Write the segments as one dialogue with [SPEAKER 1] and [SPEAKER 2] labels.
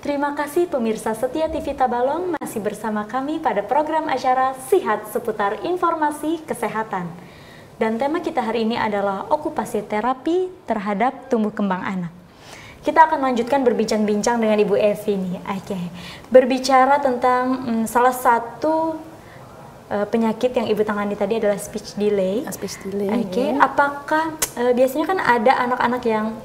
[SPEAKER 1] Terima kasih pemirsa setia TV Tabalong masih bersama kami pada program acara Sihat seputar informasi kesehatan. Dan tema kita hari ini adalah okupasi terapi terhadap tumbuh kembang anak. Kita akan lanjutkan berbincang-bincang dengan Ibu Evi nih. Oke. Berbicara tentang salah satu penyakit yang Ibu tangani tadi adalah speech delay.
[SPEAKER 2] Speech delay.
[SPEAKER 1] Oke. Apakah biasanya kan ada anak-anak yang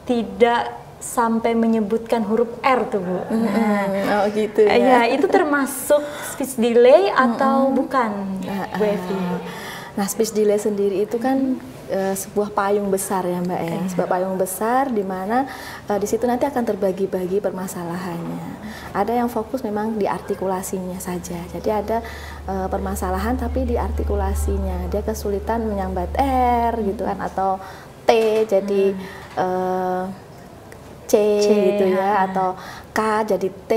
[SPEAKER 1] tidak sampai menyebutkan huruf R tuh Bu.
[SPEAKER 2] Oh gitu ya.
[SPEAKER 1] Ya, itu termasuk speech delay atau bukan, Bu Evi?
[SPEAKER 2] Nah, speech delay sendiri itu kan sebuah payung besar ya Mbak ya. Sebuah payung besar di mana di situ nanti akan terbagi-bagi permasalahannya. Ada yang fokus memang di artikulasinya saja. Jadi ada permasalahan tapi di artikulasinya. Dia kesulitan menyambat R gitu kan atau T jadi C gitu ya, atau K jadi T.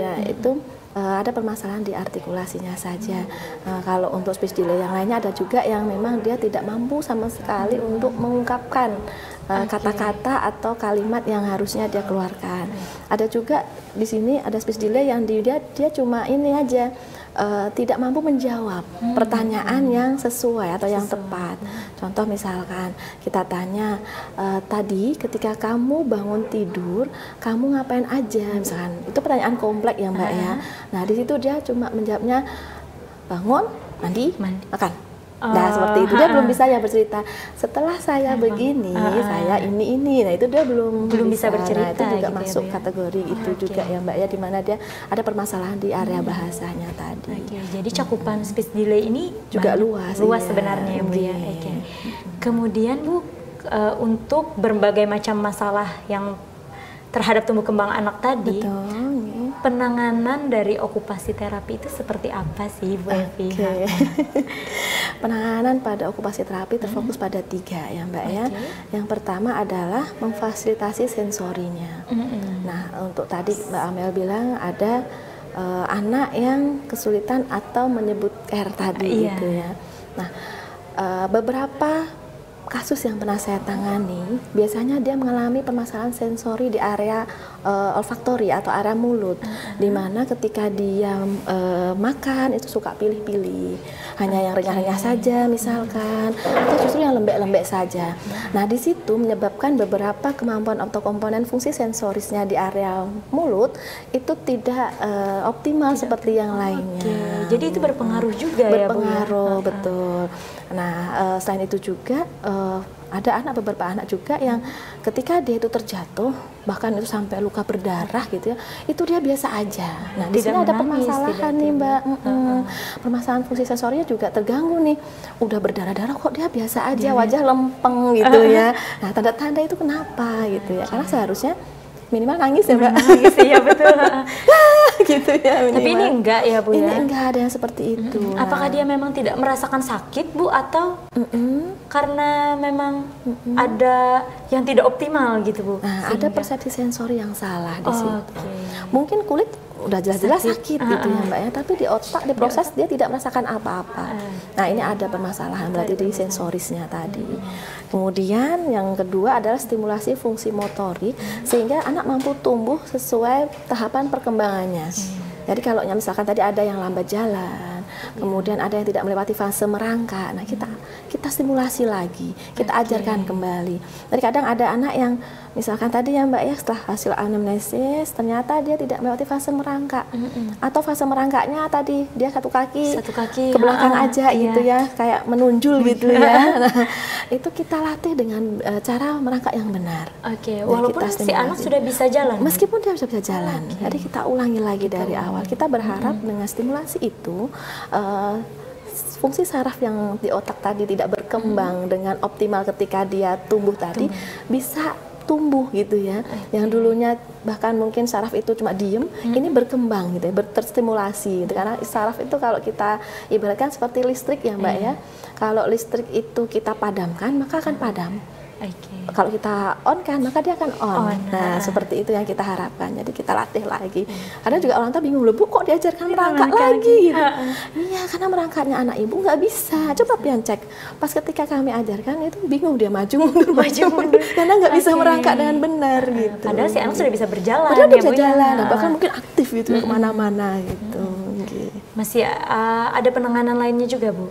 [SPEAKER 2] Nah, itu ada permasalahan di artikulasinya saja. Kalau untuk speech delay yang lainnya ada juga yang memang dia tidak mampu sama sekali untuk mengungkapkan kata-kata atau kalimat yang harusnya dia keluarkan. Ada juga di sini ada speech delay yang dia cuma ini aja tidak mampu menjawab pertanyaan yang sesuai atau yang tepat. Contoh misalkan kita tanya, tadi ketika kamu bangun tidur, kamu ngapain aja? Misalkan itu pertanyaan kompleks ya Mbak ya. Nah di situ dia cuma menjawabnya bangun, mandi, makan. Nah seperti itu dia belum bisa ya bercerita. Setelah saya begini, saya ini. Nah itu dia belum
[SPEAKER 1] bisa bercerita.
[SPEAKER 2] Nah, itu juga
[SPEAKER 1] gitu
[SPEAKER 2] masuk
[SPEAKER 1] ya,
[SPEAKER 2] kategori itu juga ya Mbak ya, di mana dia ada permasalahan di area bahasanya tadi.
[SPEAKER 1] Jadi cakupan speech delay ini
[SPEAKER 2] juga luas
[SPEAKER 1] ya, sebenarnya ya Bu ya. Kemudian Bu, untuk berbagai macam masalah yang terhadap tumbuh kembang anak tadi, penanganan dari okupasi terapi itu seperti apa sih Bu Evi?
[SPEAKER 2] Penanganan pada okupasi terapi terfokus pada 3 ya Mbak ya. Yang pertama adalah memfasilitasi sensorinya. Nah untuk tadi Mbak Amel bilang ada anak yang kesulitan atau menyebut R tadi gitu ya. Nah beberapa kasus yang pernah saya tangani, biasanya dia mengalami permasalahan sensori di area olfaktori atau area mulut, di mana ketika dia makan itu suka pilih-pilih, hanya yang renyah-renyah saja misalkan, atau justru yang lembek-lembek saja. Nah di situ menyebabkan beberapa kemampuan atau komponen fungsi sensorisnya di area mulut itu tidak optimal seperti yang lainnya.
[SPEAKER 1] Jadi itu berpengaruh juga ya Bu?
[SPEAKER 2] Berpengaruh, betul. Nah selain itu juga ada beberapa anak juga yang ketika dia itu terjatuh bahkan itu sampai luka berdarah gitu ya, itu dia biasa aja. Nah di sini ada permasalahan nih Mbak, permasalahan fungsi sensorinya juga terganggu nih. Udah berdarah-darah kok dia biasa aja, wajah lempeng gitu ya. Nah tanda-tanda itu kenapa gitu ya? Karena seharusnya minimal nangis ya Mbak.
[SPEAKER 1] Nangis ya betul.
[SPEAKER 2] Gitu ya minimal.
[SPEAKER 1] Tapi ini enggak ya Bu ya?
[SPEAKER 2] Ini enggak ada yang seperti itu.
[SPEAKER 1] Apakah dia memang tidak merasakan sakit Bu atau karena memang ada yang tidak optimal gitu Bu?
[SPEAKER 2] Nah ada persepsi sensori yang salah di situ. Mungkin kulit udah jelas-jelas sakit gitu ya Mbak ya, tapi di otak, di proses dia tidak merasakan apa-apa. Nah ini ada permasalahan berarti di sensorisnya tadi. Kemudian yang kedua adalah stimulasi fungsi motorik sehingga anak mampu tumbuh sesuai tahapan perkembangannya. Jadi kalau misalkan tadi ada yang lambat jalan, kemudian ada yang tidak melewati fase merangkak, nah kita stimulasi lagi, kita ajarkan kembali. Jadi kadang ada anak yang misalkan tadi ya Mbak ya, setelah hasil anamnesis ternyata dia tidak melewati fase merangkak, atau fase merangkaknya tadi dia satu kaki ke belakang aja gitu ya, kayak menunjul gitu ya. Nah, itu kita latih dengan cara merangkak yang benar.
[SPEAKER 1] Walaupun si anak sudah bisa jalan.
[SPEAKER 2] Meskipun dia sudah bisa jalan, jadi kita ulangi lagi dari awal. Kita berharap dengan stimulasi itu fungsi saraf yang di otak tadi tidak berkembang dengan optimal ketika dia tumbuh tadi bisa tumbuh gitu ya. Yang dulunya bahkan mungkin saraf itu cuma diem, ini berkembang gitu ya, terstimulasi gitu. Karena saraf itu kalau kita ibaratkan seperti listrik ya Mbak ya. Kalau listrik itu kita padamkan maka akan padam. Kalau kita on kan, maka dia akan on. Nah, seperti itu yang kita harapkan. Jadi kita latih lagi. Kadang juga orang tua bingung, loh Bu, kok diajarkan merangkak lagi? Gitu. Iya, karena merangkaknya anak ibu nggak bisa. Coba pian cek. Pas ketika kami ajarkan itu bingung dia maju mundur. Karena nggak bisa merangkak dengan benar gitu.
[SPEAKER 1] Padahal si anak sudah bisa berjalan.
[SPEAKER 2] Padahal dia bisa jalan, bahkan mungkin aktif gitu kemana-mana gitu.
[SPEAKER 1] Masih ada penanganan lainnya juga Bu.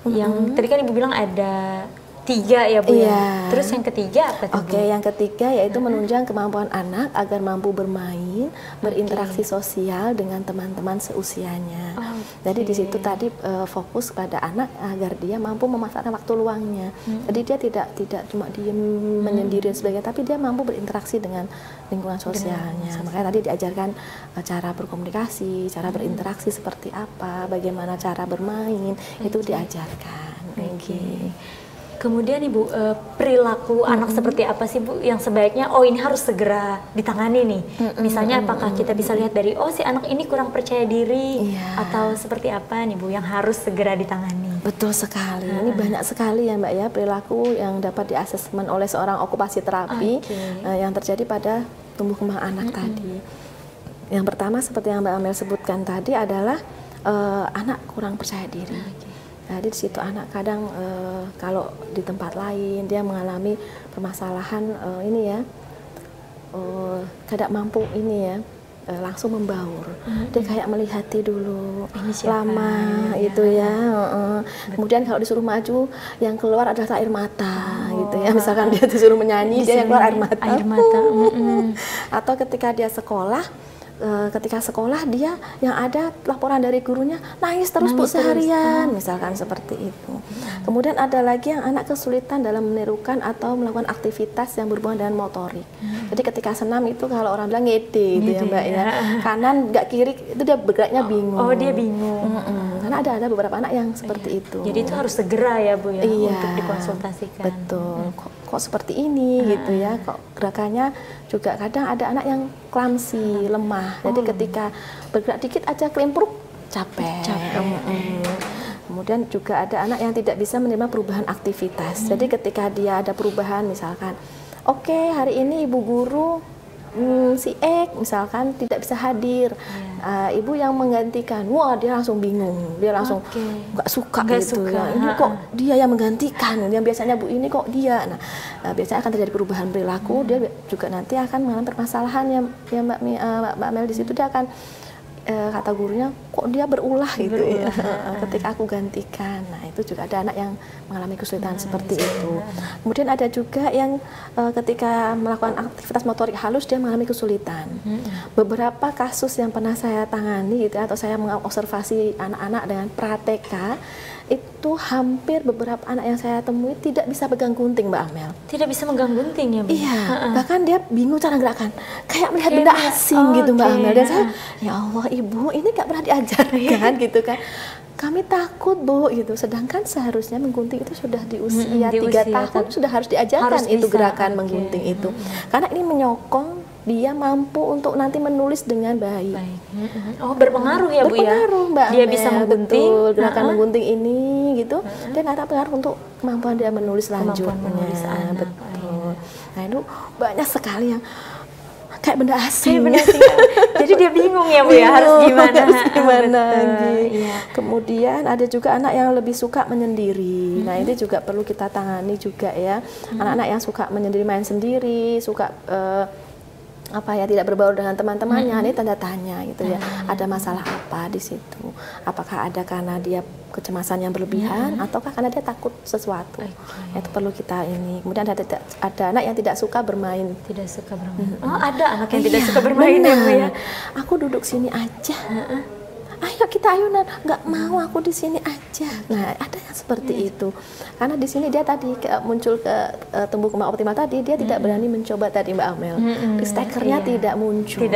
[SPEAKER 1] Yang tadi kan Ibu bilang ada 3 ya Bu ya. Terus yang ketiga apa tuh?
[SPEAKER 2] Yang ketiga yaitu menunjang kemampuan anak agar mampu bermain, berinteraksi sosial dengan teman-teman seusianya. Jadi di situ tadi fokus pada anak agar dia mampu memanfaatkan waktu luangnya. Jadi dia tidak cuma diem menyendiri dan sebagainya, tapi dia mampu berinteraksi dengan lingkungan sosialnya. Makanya tadi diajarkan cara berkomunikasi, cara berinteraksi seperti apa, bagaimana cara bermain, itu diajarkan.
[SPEAKER 1] Kemudian Ibu, perilaku anak seperti apa sih Bu yang sebaiknya ini harus segera ditangani nih? Misalnya apakah kita bisa lihat dari si anak ini kurang percaya diri atau seperti apa nih Bu yang harus segera ditangani?
[SPEAKER 2] Betul sekali. Ini banyak sekali ya Mbak ya perilaku yang dapat diasesmen oleh seorang okupasi terapi yang terjadi pada tumbuh kembang anak tadi. Yang pertama seperti yang Mbak Amel sebutkan tadi adalah anak kurang percaya diri. Jadi di situ anak kadang kalau di tempat lain dia mengalami permasalahan tidak mampu langsung membaur. Dia kayak melihati dulu lama itu ya. Kemudian kalau disuruh maju yang keluar adalah air mata gitu ya. Misalkan dia disuruh menyanyi dia yang keluar air mata. Atau ketika dia ketika sekolah dia yang ada laporan dari gurunya nangis terus Bu seharian, misalkan seperti itu. Kemudian ada lagi yang anak kesulitan dalam menirukan atau melakukan aktivitas yang berhubungan dengan motorik. Jadi ketika senam itu kalau orang bilang ngede gitu ya Mbak ya. Kanan nggak kiri itu dia bergeraknya bingung.
[SPEAKER 1] Dia bingung.
[SPEAKER 2] Karena ada beberapa anak yang seperti itu.
[SPEAKER 1] Jadi itu harus segera ya Bu ya untuk dikonsultasikan.
[SPEAKER 2] Betul. Kok seperti ini gitu ya. Kok gerakannya juga kadang ada anak yang clumsy, lemah. Jadi ketika bergerak dikit aja kelimpruk capek. Kemudian juga ada anak yang tidak bisa menerima perubahan aktivitas. Jadi ketika dia ada perubahan misalkan, hari ini ibu guru si X misalkan tidak bisa hadir, ibu yang menggantikan, dia langsung bingung, dia langsung nggak suka gitu ya. Ini kok dia yang menggantikan, yang biasanya Bu ini kok dia. Nah, biasanya akan terjadi perubahan perilaku, dia juga nanti akan mengalami permasalahan yang Mbak Mel di situ dia akan kata gurunya kok dia berulah gitu ya ketika aku gantikan. Nah itu juga ada anak yang mengalami kesulitan seperti itu. Kemudian ada juga yang ketika melakukan aktivitas motorik halus dia mengalami kesulitan. Beberapa kasus yang pernah saya tangani gitu atau saya mengobservasi anak-anak dengan prateka itu hampir beberapa anak yang saya temui tidak bisa pegang gunting Mbak Amel.
[SPEAKER 1] Tidak bisa megang gunting ya Bu?
[SPEAKER 2] Iya, bahkan dia bingung cara gerakan. Kayak melihat benda asing gitu Mbak Amel. Dan saya, ya Allah Ibu ini gak pernah diajarkan gitu kan. Kami takut Bu gitu, sedangkan seharusnya menggunting itu sudah di usia 3 tahun sudah harus diajarkan itu gerakan menggunting itu. Karena ini menyokong dia mampu untuk nanti menulis dengan baik.
[SPEAKER 1] Berpengaruh ya Bu ya?
[SPEAKER 2] Berpengaruh Mbak
[SPEAKER 1] Dia bisa menggunting.
[SPEAKER 2] Betul, gerakan menggunting ini gitu. Dia nggak pengaruh untuk kemampuan dia menulis selanjutnya. Betul. Nah itu banyak sekali yang kayak benda asing.
[SPEAKER 1] Jadi dia bingung ya Bu ya harus gimana.
[SPEAKER 2] Kemudian ada juga anak yang lebih suka menyendiri. Nah ini juga perlu kita tangani juga ya. Anak-anak yang suka menyendiri, main sendiri, suka tidak berbaur dengan teman-temannya, ini tanda tanya gitu ya. Ada masalah apa di situ? Apakah ada karena dia kecemasan yang berlebihan ataukah karena dia takut sesuatu? Itu perlu kita ini. Kemudian ada anak yang tidak suka bermain.
[SPEAKER 1] Tidak suka bermain. Ada anak yang tidak suka bermain ya Bu ya.
[SPEAKER 2] Aku duduk sini aja. Ayo kita ayunan, nggak mau aku di sini aja. Nah ada yang seperti itu, karena di sini dia tadi muncul ke tumbuh kembang optimal tadi dia tidak berani mencoba tadi Mbak Amel, risk-takernya tidak muncul.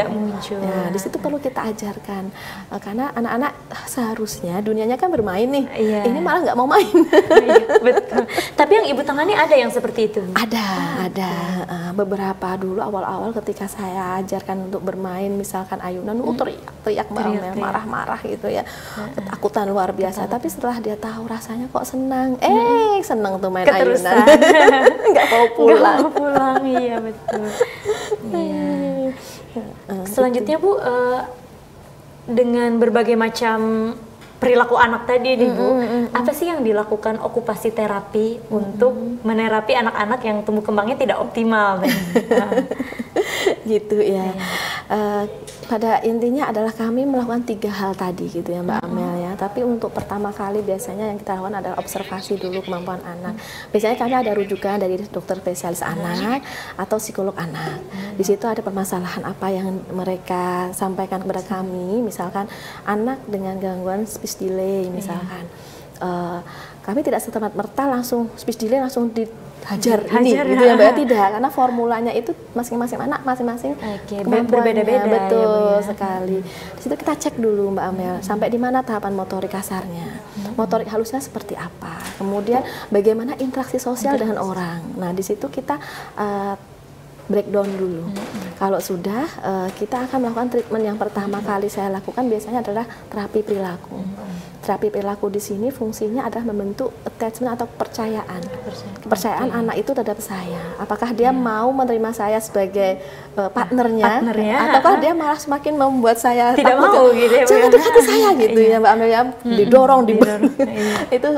[SPEAKER 2] Nah di situ perlu kita ajarkan, karena anak-anak seharusnya dunianya kan bermain nih, ini malah nggak mau main.
[SPEAKER 1] Betul. Tapi yang Ibu tangani ada yang seperti itu?
[SPEAKER 2] Ada beberapa dulu awal-awal ketika saya ajarkan untuk bermain, misalkan ayunan, teriak-teriak Mbak Amel, marah-marah gitu ya, ketakutan luar biasa. Tapi setelah dia tahu rasanya kok senang, senang tuh main
[SPEAKER 1] Keterusan.
[SPEAKER 2] ayunan, nggak mau pulang.
[SPEAKER 1] Nggak mau pulang, iya betul. Iya. Selanjutnya Bu, dengan berbagai macam perilaku anak tadi nih Bu, apa sih yang dilakukan okupasi terapi untuk menerapi anak-anak yang tumbuh kembangnya tidak optimal?
[SPEAKER 2] Gitu ya. Pada intinya adalah kami melakukan 3 hal tadi gitu ya Mbak Amel ya. Tapi untuk pertama kali biasanya yang kita lakukan adalah observasi dulu kemampuan anak. Biasanya kami ada rujukan dari dokter spesialis anak atau psikolog anak. Di situ ada permasalahan apa yang mereka sampaikan kepada kami, misalkan anak dengan gangguan speech delay misalkan. Kami tidak serta-merta langsung speech delay langsung dihajar ini gitu ya Mbak, tidak, karena formulanya itu masing-masing anak masing-masing
[SPEAKER 1] berbeda-beda,
[SPEAKER 2] betul ya, sekali. Di situ kita cek dulu Mbak Amel sampai di mana tahapan motorik kasarnya, motorik halusnya seperti apa, kemudian bagaimana interaksi sosial dengan orang. Nah di situ kita breakdown dulu. Kalau sudah, kita akan melakukan treatment yang pertama kali saya lakukan biasanya adalah terapi perilaku. Terapi perilaku di sini fungsinya adalah membentuk attachment atau kepercayaan anak itu terhadap saya. Apakah dia mau menerima saya sebagai partnernya, ataukah dia malah semakin membuat saya
[SPEAKER 1] tidak mau gitu ya,
[SPEAKER 2] jangan dekati saya gitu ya Mbak Amel ya, didorong. Itu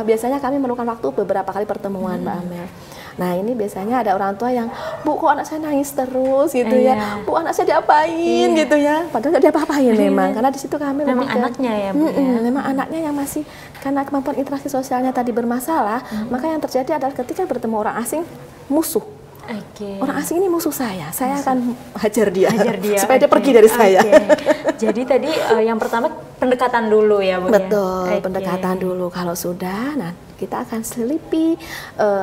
[SPEAKER 2] biasanya kami memerlukan waktu beberapa kali pertemuan Mbak Amel. Nah ini biasanya ada orang tua yang, Bu kok anak saya nangis terus gitu ya, Bu anak saya diapain gitu ya, padahal nggak diapa-apain memang, karena di situ kami
[SPEAKER 1] memang anaknya ya Bu ya?
[SPEAKER 2] Memang anaknya yang masih, karena kemampuan interaksi sosialnya tadi bermasalah, maka yang terjadi adalah ketika bertemu orang asing, musuh. Orang asing ini musuh saya akan hajar dia supaya dia pergi dari saya.
[SPEAKER 1] Jadi tadi yang pertama pendekatan dulu ya Bu.
[SPEAKER 2] Betul, pendekatan dulu. Kalau sudah, nah kita akan selipi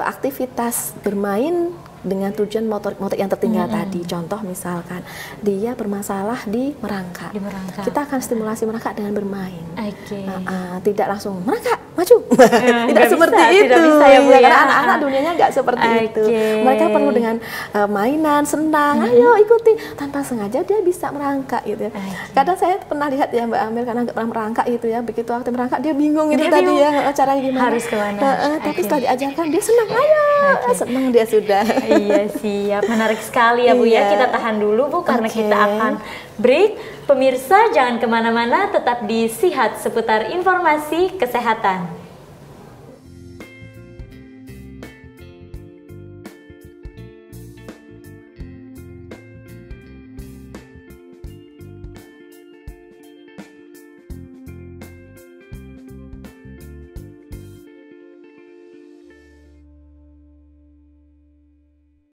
[SPEAKER 2] aktivitas bermain dengan tujuan motorik yang tertinggal tadi. Contoh misalkan dia bermasalah di merangkak. Kita akan stimulasi merangkak dengan bermain. Tidak langsung merangkak, maju. Tidak seperti itu. Tidak bisa ya Bu ya. Karena anak-anak dunianya nggak seperti itu. Mereka perlu dengan mainan, senang, ayo ikuti. Tanpa sengaja dia bisa merangkak gitu ya. Kadang saya pernah lihat ya Mbak Amel, karena nggak pernah merangkak gitu ya. Begitu waktu merangkak dia bingung itu tadi ya, caranya gimana.
[SPEAKER 1] Harus kemana.
[SPEAKER 2] Tapi setelah diajarkan dia senang, ayo. Senang dia sudah.
[SPEAKER 1] Iya siap, menarik sekali ya Bu ya. Kita tahan dulu Bu karena kita akan break. Pemirsa jangan kemana-mana, tetap di Sihat seputar informasi kesehatan.